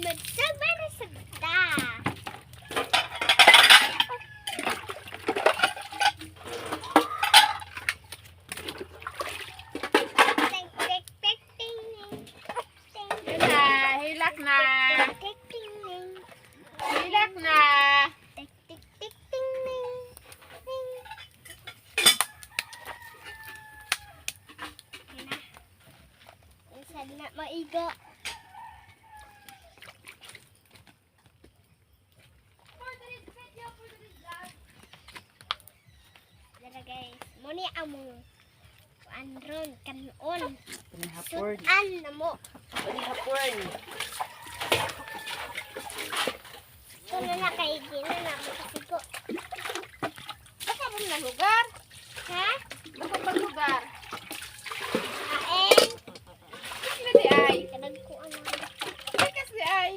Magsugba na sagda. Hilak na. Hilak na. Sana na maiga. Dala guys, muni among andron kanon. Pinahapon. Sudan na mo. Pinahapon. Ito na nakaigin na makasigo. Baka mo na lugar? Ha? Baka ba lugar? Kain. Sino di ay? Kanag ko ano. Ay, kas di ay.